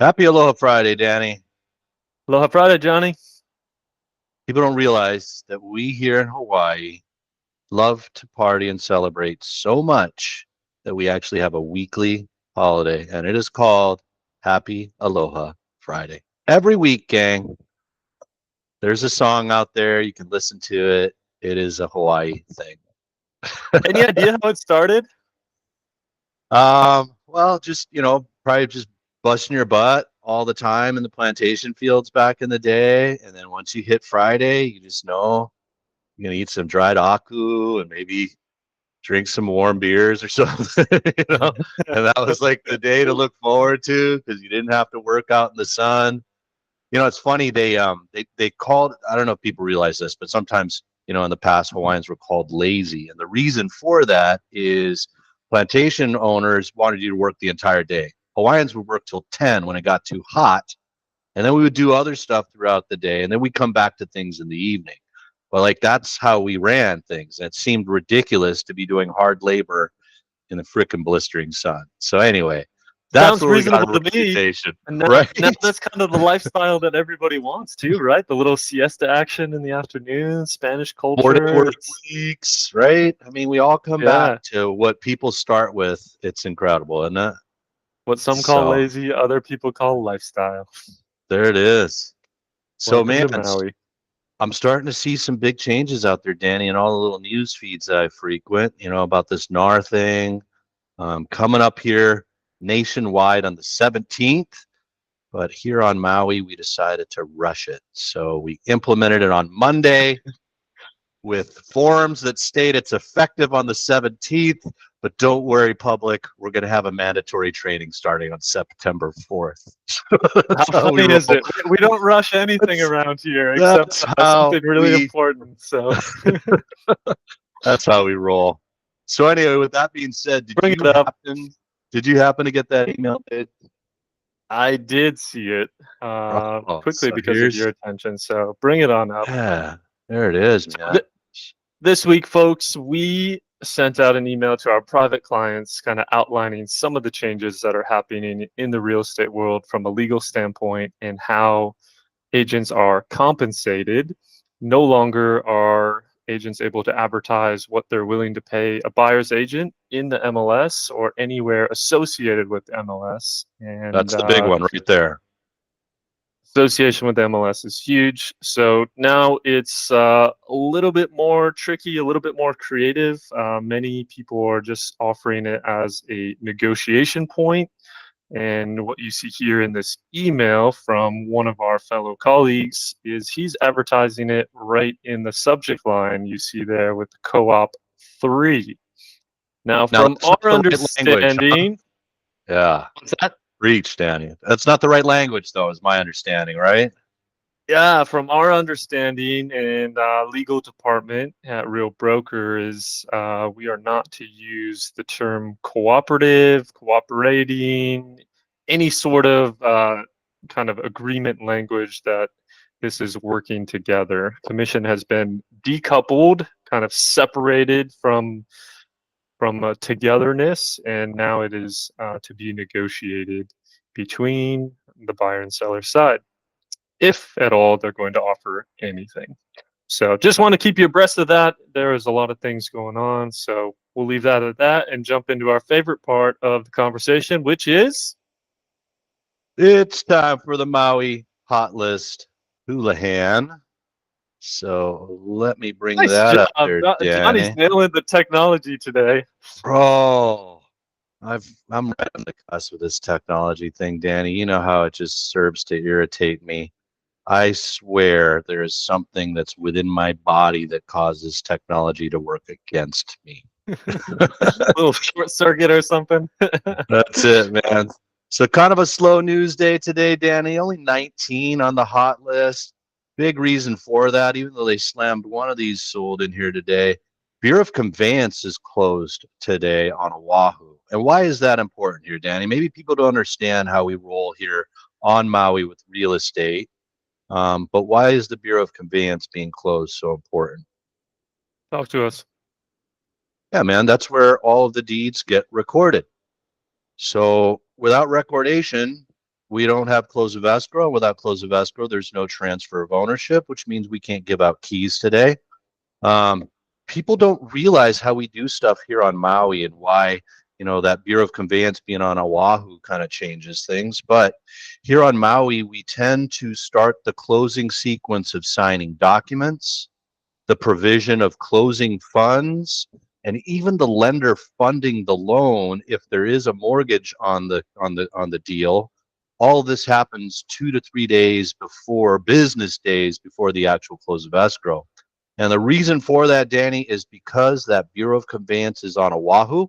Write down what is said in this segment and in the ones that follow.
Happy Aloha Friday, Danny. Aloha Friday, Johnny. People don't realize that we here in Hawaii love to party and celebrate so much that we actually have a weekly holiday, and it is called Happy Aloha Friday. Every week, gang, there's a song out there. You can listen to it. It is a Hawaii thing. Any idea how it started? Well, just probably just busting your butt all the time in the plantation fields back in the day, and then once you hit Friday, you just know you're gonna eat some dried aku and maybe drink some warm beers or something, And that was like the day to look forward to because you didn't have to work out in the sun. It's funny they called. I don't know if people realize this, but sometimes in the past Hawaiians were called lazy, and the reason for that is plantation owners wanted you to work the entire day. Hawaiians would work till 10 when it got too hot, and then we would do other stuff throughout the day, and then we'd come back to things in the evening. But like that's how we ran things. It seemed ridiculous to be doing hard labor in the frickin' blistering sun. So anyway, that's Sounds where we got reasonable a to me. reputation, And now, right? now that's kind of the lifestyle that everybody wants too, right? The little siesta action in the afternoon, Spanish 4 day culture. work weeks, right? I mean, we all come back Yeah, to what people start with. It's incredible, isn't it? what some call So lazy, other people call lifestyle. there it is. So Welcome man, to Maui. I'm starting to see some big changes out there, Danny, and all the little news feeds that I frequent, about this NAR thing coming up here nationwide on the 17th. But here on Maui, we decided to rush it. So we implemented it on Monday with forms that state it's effective on the 17th. But don't worry, public, we're going to have a mandatory training starting on September 4th. How That's how we funny is roll. it? We don't rush anything That's, around here except that's something how really we important. So that's how we roll. So anyway, with that being said, did bring you it up. happen did you happen to get that email, Dave? I did see it Oh, quickly so because of here's your attention. So bring it on up. yeah, there it is, So man. this week, folks, we sent out an email to our private clients, kind of outlining some of the changes that are happening in the real estate world from a legal standpoint and how agents are compensated. No longer are agents able to advertise what they're willing to pay a buyer's agent in the MLS or anywhere associated with the MLS. And That's the big one right there. association with MLS is huge. So now it's a little bit more tricky, a little bit more creative. Many people are just offering it as a negotiation point. And what you see here in this email from one of our fellow colleagues is he's advertising it right in the subject line you see there with the co-op 3. Now, Now from that's not our the right language, huh? understanding, Yeah. what's that? Reach, Danny. That's not the right language, though, is my understanding, right? Yeah, from our understanding and legal department at Real Broker is we are not to use the term cooperative, cooperating, any sort of kind of agreement language that this is working together. Commission has been decoupled, kind of separated from togetherness, and now it is to be negotiated between the buyer and seller side if at all they're going to offer anything. So just want to keep you abreast of that. There is a lot of things going on. So we'll leave that at that and jump into our favorite part of the conversation, which is It's time for the Maui hot list Hulahan. So let me bring nice that job. up there, Johnny's Danny. nailing the technology today. Bro, I'm right on the cusp with this technology thing, Danny. You know how it just serves to irritate me. I swear there is something that's within my body that causes technology to work against me. Little short circuit or something. That's it, man. So kind of a slow news day today, Danny. Only 19 on the hot list. Big reason for that, even though they slammed one of these sold in here today. Bureau of Conveyances is closed today on Oahu. And why is that important here, Danny? Maybe people don't understand how we roll here on Maui with real estate. But why is the Bureau of Conveyance being closed so important? Talk to us. Yeah, man, that's where all of the deeds get recorded. So without recordation, we don't have close of escrow. Without close of escrow, there's no transfer of ownership, which means we can't give out keys today. Um, People don't realize how we do stuff here on Maui and why, that Bureau of Conveyance being on Oahu kind of changes things. But here on Maui, we tend to start the closing sequence of signing documents, the provision of closing funds, and even the lender funding the loan if there is a mortgage on the deal. All this happens 2 to 3 days before, business days before, the actual close of escrow. And the reason for that, Danny, is because that Bureau of Conveyance is on Oahu.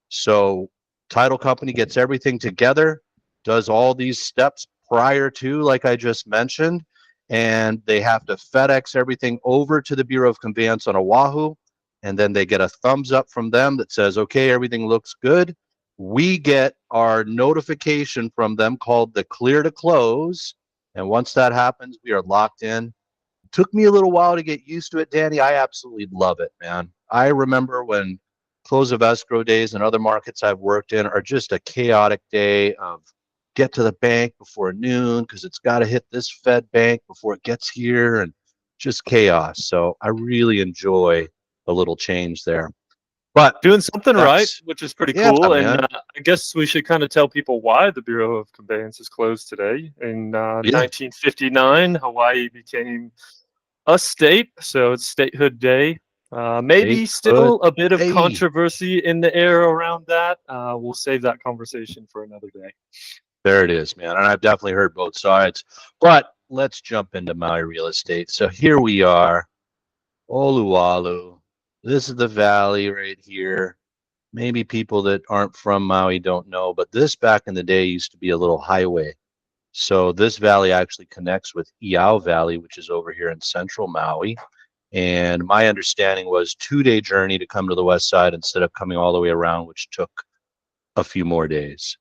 So title company gets everything together, does all these steps prior to, like I just mentioned, and they have to FedEx everything over to the Bureau of Conveyance on Oahu, and then they get a thumbs up from them that says, okay, everything looks good. We get our notification from them called the clear to close, and once that happens, we are locked in. Took me a little while to get used to it, Danny. I absolutely love it, man. I remember when close of escrow days and other markets I've worked in are just a chaotic day of get to the bank before noon because it's got to hit this Fed bank before it gets here, and just chaos. So I really enjoy a little change there. But Doing something right, that's, which is pretty yeah, cool. And man. I guess we should kind of tell people why the Bureau of Conveyance is closed today. In Yeah. 1959, Hawaii became a state, so it's statehood day. Maybe Statehood. still a bit of Hey, controversy in the air around that. We'll save that conversation for another day. there it is, man. And I've definitely heard both sides. But let's jump into Maui real estate. So here we are, Oluwalu. This is the valley right here. Maybe people that aren't from Maui don't know, but this back in the day used to be a little highway. So this valley actually connects with Iao Valley, which is over here in central Maui. And my understanding was 2 day journey to come to the west side instead of coming all the way around, which took a few more days.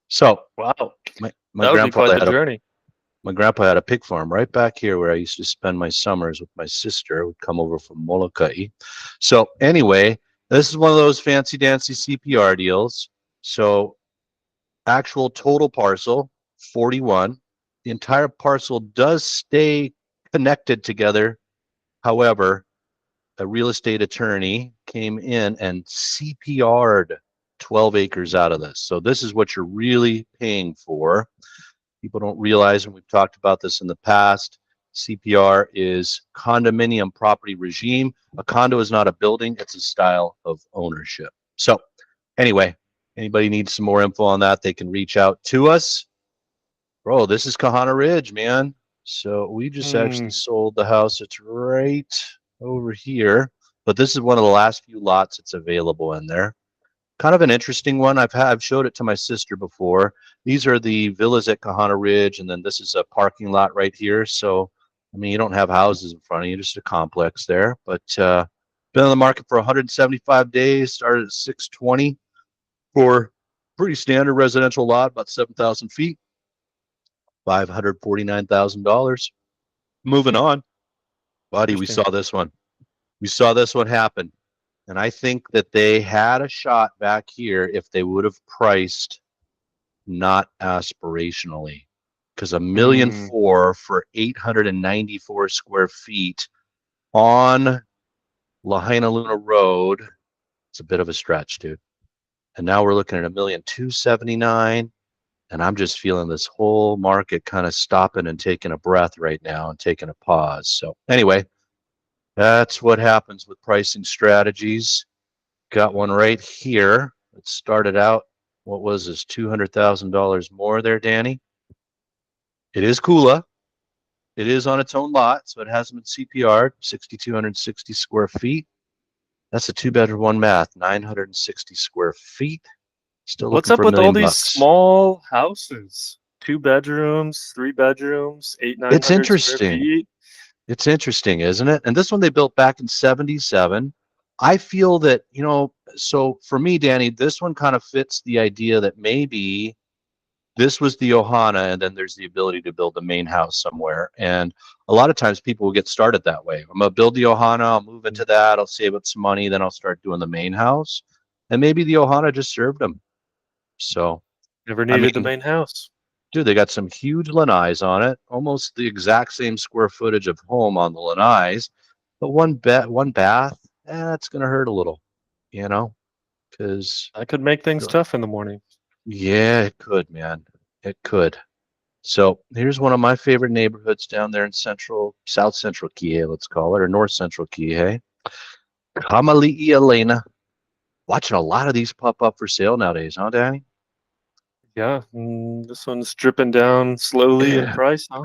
So Wow, my that would be quite grandfather the had a journey. my grandpa had a pig farm right back here where I used to spend my summers with my sister. Would come over from Molokai. So anyway, this is one of those fancy dancy CPR deals. So actual total parcel 41. The entire parcel does stay connected together. However, a real estate attorney came in and CPR'd 12 acres out of this. So this is what you're really paying for. People don't realize, and we've talked about this in the past, CPR is condominium property regime. A condo is not a building, it's a style of ownership. So anyway, anybody needs some more info on that, they can reach out to us. Bro, this is Kahana Ridge, man. So we just actually Hmm. sold the house. It's right over here, but this is one of the last few lots that's available in there. Kind of an interesting one. I've showed it to my sister before. These are the villas at Kahana Ridge, and then this is a parking lot right here. So, I mean, you don't have houses in front of you, just a complex there. But been on the market for 175 days. Started at 620 for pretty standard residential lot, about 7,000 feet, $549,000. Moving Hmm. on, buddy. We Interesting. saw this one. We saw this one happen. And I think that they had a shot back here if they would have priced not aspirationally. Because a million Hmm. four for 894 square feet on Lahaina Luna Road, it's a bit of a stretch, dude. And now we're looking at 1,279,000. And I'm just feeling this whole market kind of stopping and taking a breath right now and taking a pause. So anyway, that's what happens with pricing strategies. Got one right here. It started out, what was this, $200,000 more there, Danny? It is Kula. It is on its own lot, so it hasn't been CPR'd, 6,260 square feet. That's a two-bedroom, one bath, 960 square feet. Still What's looking up for a with all million these bucks. small houses? 2 bedrooms, 3 bedrooms, eight, nine It's hundred square interesting. feet. It's interesting, isn't it? And this one they built back in 77. I feel that, so for me, Danny, this one kind of fits the idea that maybe this was the Ohana, and then there's the ability to build the main house somewhere. And a lot of times people will get started that way. I'm gonna build the Ohana, I'll move into that, I'll save up some money, then I'll start doing the main house. And maybe the Ohana just served them. So, Never I needed the mean, main house. Dude, they got some huge lanais on it, almost the exact same square footage of home on the lanais, but one bath, it's gonna hurt a little, you know, because That could make things tough in the morning. yeah, it could, man, it could. So here's one of my favorite neighborhoods down there in South Central Kihei, let's call it, or North Central Kihei, Kamali'i Elena. Watching a lot of these pop up for sale nowadays, huh, Danny? Yeah, this one's dripping down slowly in Yeah, price, huh?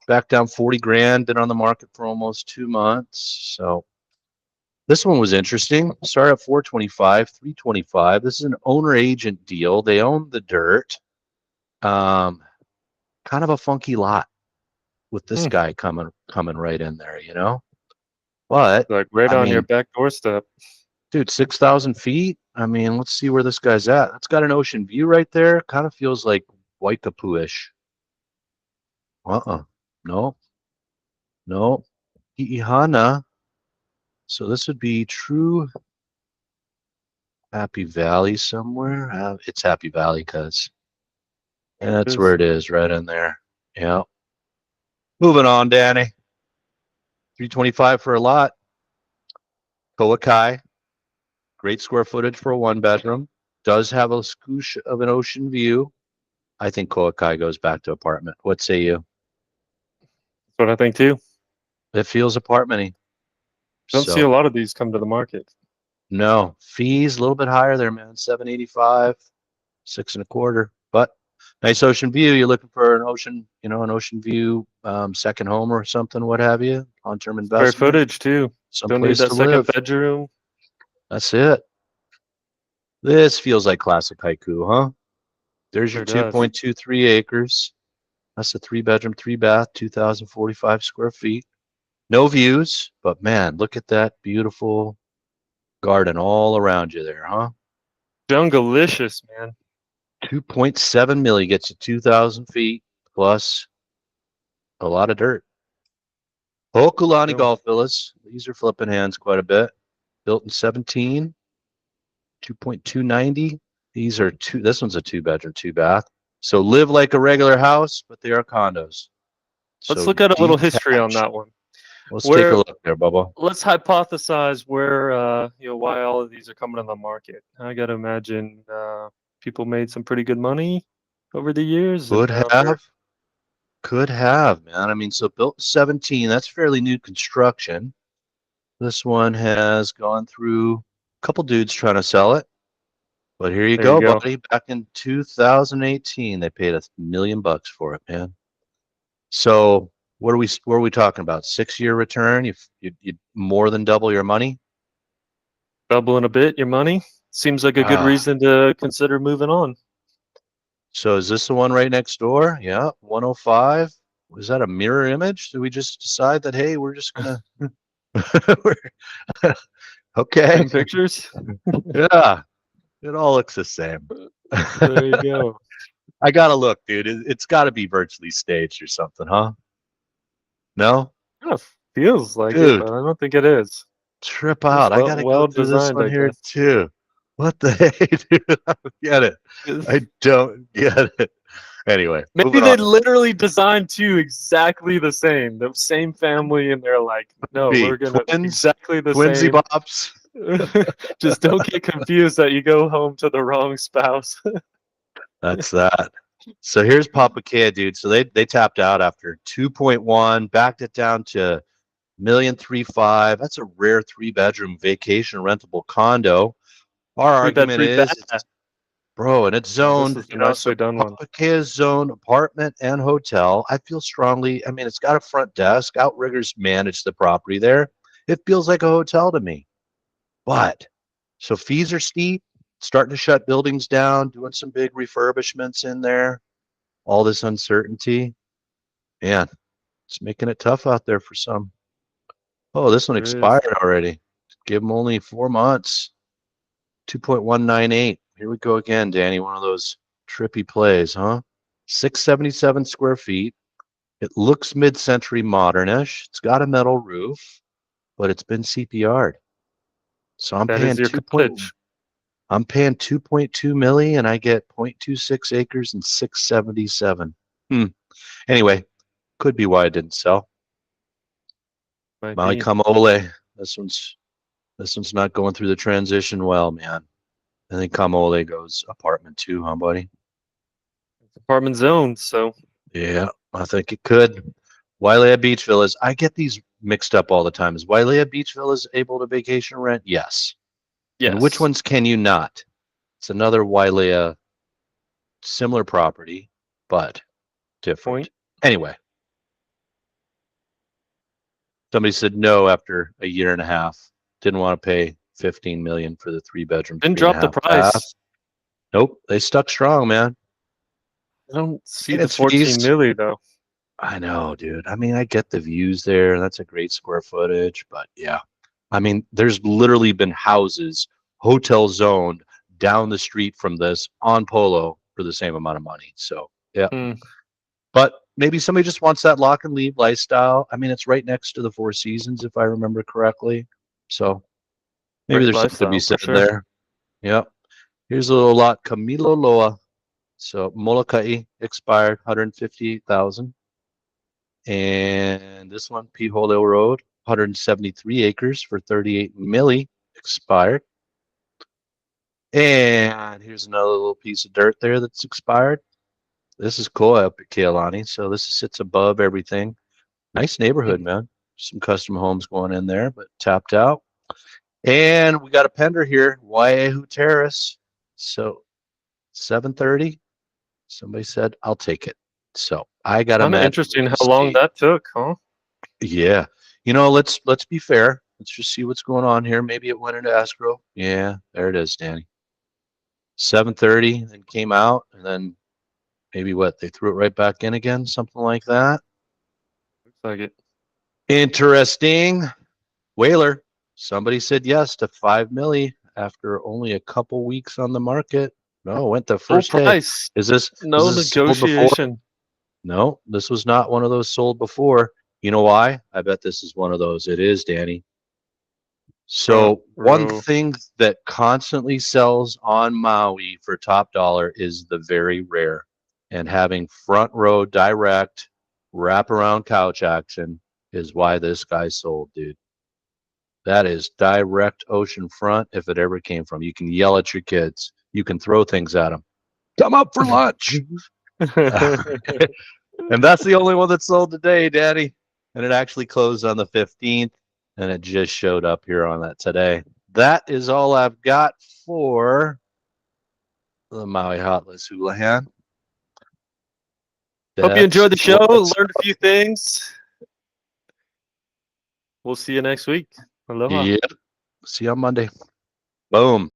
back down 40 grand. Been on the market for almost 2 months. So this one was interesting. Started at 425, 325. This is an owner agent deal. They own the dirt. Um, Kind of a funky lot with this Hmm. guy coming right in there, you know. But Like right I on your mean, back doorstep. dude, 6,000 feet. I mean, let's see where this guy's at. That's got an ocean view right there. Kind of feels like Waikapu-ish. No, no. Ihana. So this would be true Happy Valley somewhere. It's Happy Valley because There it that's where is. it is, right in there. Yeah. Moving on, Danny. 325 for a lot. Koakai, great square footage for a one bedroom. Does have a scoosh of an ocean view. I think Koakai goes back to apartment. What say you? That's what I think too. It feels apartmenty. Don't see So a lot of these come to the market. no fees, a little bit higher there, man. 785, six and a quarter. But nice ocean view. You're looking for an ocean view, second home or something, what have you, long-term Square investment, footage too. Don't need someplace that to second live. bedroom. That's it. This feels like classic haiku, huh? There's your Sure does. 2.23 acres. That's a three bedroom, three bath, 2,045 square feet. No views, but man, look at that beautiful garden all around you there, huh? Junglicious, man. 2.7 million gets you 2,000 feet plus a lot of dirt. Hokulani Go. Golf Villas. These are flipping hands quite a bit. Built in 17, 2.290. This one's a two bedroom, two bath. So live like a regular house, but they are condos. Let's So look at a little history on detached. that one. Let's take a Where look there, Bubba. let's hypothesize where why all of these are coming on the market. I gotta imagine people made some pretty good money over the years, and Could now they're have, could have, man. I mean, so built in 17, that's fairly new construction. This one has gone through a couple dudes trying to sell it. But here you there. You go, go. buddy. Back in 2018, they paid $1 million for it, man. So what are we talking about? 6 year return? You more than double your money? Doubling a bit your money seems like a good Ah, reason to consider moving on. so is this the one right next door? Yeah, 105. Was that a mirror image? Did we just decide that hey, we're just gonna okay? Same pictures. Yeah, it all looks the same. There you go. I gotta look, dude. It's got to be virtually staged or something, huh? No, Kind of feels like it, but dude. I don't think it is. Trip It's out. I gotta go well through this designed, one I here guess. too. What the hey, dude? I don't get it. I don't get it. Anyway, Maybe moving they on. literally designed two exactly the same family, and they're like, no, Be we're gonna twins, exactly the twinsy same. bops. Just don't get confused that you go home to the wrong spouse. That's that. So here's Papa Kea, dude. So they tapped out after 2.1, backed it down to million 3.5. That's a rare three bedroom vacation rentable condo. Our Three bed, argument three is bath. it's bro, and it's Oh, this zoned, is the nicely so done one. Papa Kea's zoned apartment and hotel. I feel strongly. I mean, it's got a front desk. Outriggers manage the property there. It feels like a hotel to me. But so fees are steep, starting to shut buildings down, doing some big refurbishments in there. All this uncertainty. Man, it's making it tough out there for some. Oh, this one There is. expired already. Give them only 4 months. 2.198. Here we go again, Danny. One of those trippy plays, huh? 677 square feet. It looks mid-century modernish. It's got a metal roof, but it's been CPR'd. So I'm That is paying your 2 point cottage. I'm paying 2.2 milli and I get 0.26 acres and 677. Anyway, could be why it didn't sell. Might Maui be. Kamole. This one's not going through the transition well, man. I think Kamole goes apartment 2, huh, buddy? It's apartment zone, so Yeah, I think it could. Wailea Beach Villas. I get these mixed up all the time. Is Wailea Beach Villas able to vacation rent? Yes. And which yes. ones can you not? It's another Wailea similar property, but different. Point. Anyway, somebody said no after a year and a half. Didn't want to pay 15 million for the 3 bedroom, Didn't three and a drop the half bath. price. Nope, they stuck strong, man. I don't see the Maintenance 14 fees. milli though. I know, dude. I mean, I get the views there. That's a great square footage, but yeah. I mean, there's literally been houses, hotel zoned down the street from this on Polo for the same amount of money. So, yeah. Mm, But maybe somebody just wants that lock and leave lifestyle. I mean, it's right next to the Four Seasons, if I remember correctly. So maybe great there's something to be lifestyle said for sure. there. Yep. Here's a little lot, Camilo Loa. So Molokai expired, 158,000. And this one, Pete Hole Road, 173 acres for 38 milli, expired. And here's another little piece of dirt there that's expired. This is cool up at Kealani. So this sits above everything. Nice neighborhood, Mm. man. Some custom homes going in there, but tapped out. And we got a pender here, Waiahu Terrace. So 7:30. Somebody said, I'll take it. So I gotta Kind of imagine we're interesting gonna how long see. that took, huh? Yeah. Let's be fair. Let's just see what's going on here. Maybe it went into escrow. Yeah, there it is, Danny. 7:30 and came out, and then maybe what, they threw it right back in again, something like that. Looks like it. Interesting. Whaler. Somebody said yes to 5 milli after only a couple weeks on the market. No, went the Full first day. price. Is this No sold before? negotiation. No, this was not one of those sold before. You know why? I bet this is one of those. It is, Danny. Front So one row. thing that constantly sells on Maui for top dollar is the very rare. And having front row direct wraparound couch action is why this guy sold, dude. That is direct ocean front if it ever came from. You can yell at your kids. You can throw things at them. Come up for lunch. And that's the only one that sold today, Daddy. And it actually closed on the 15th, and it just showed up here on that today. That is all I've got for the Maui Hotless Hulahan. Hope you enjoyed the That's show. what's Learned a few things. We'll see you next week. Aloha. Yep. See you on Monday. Boom.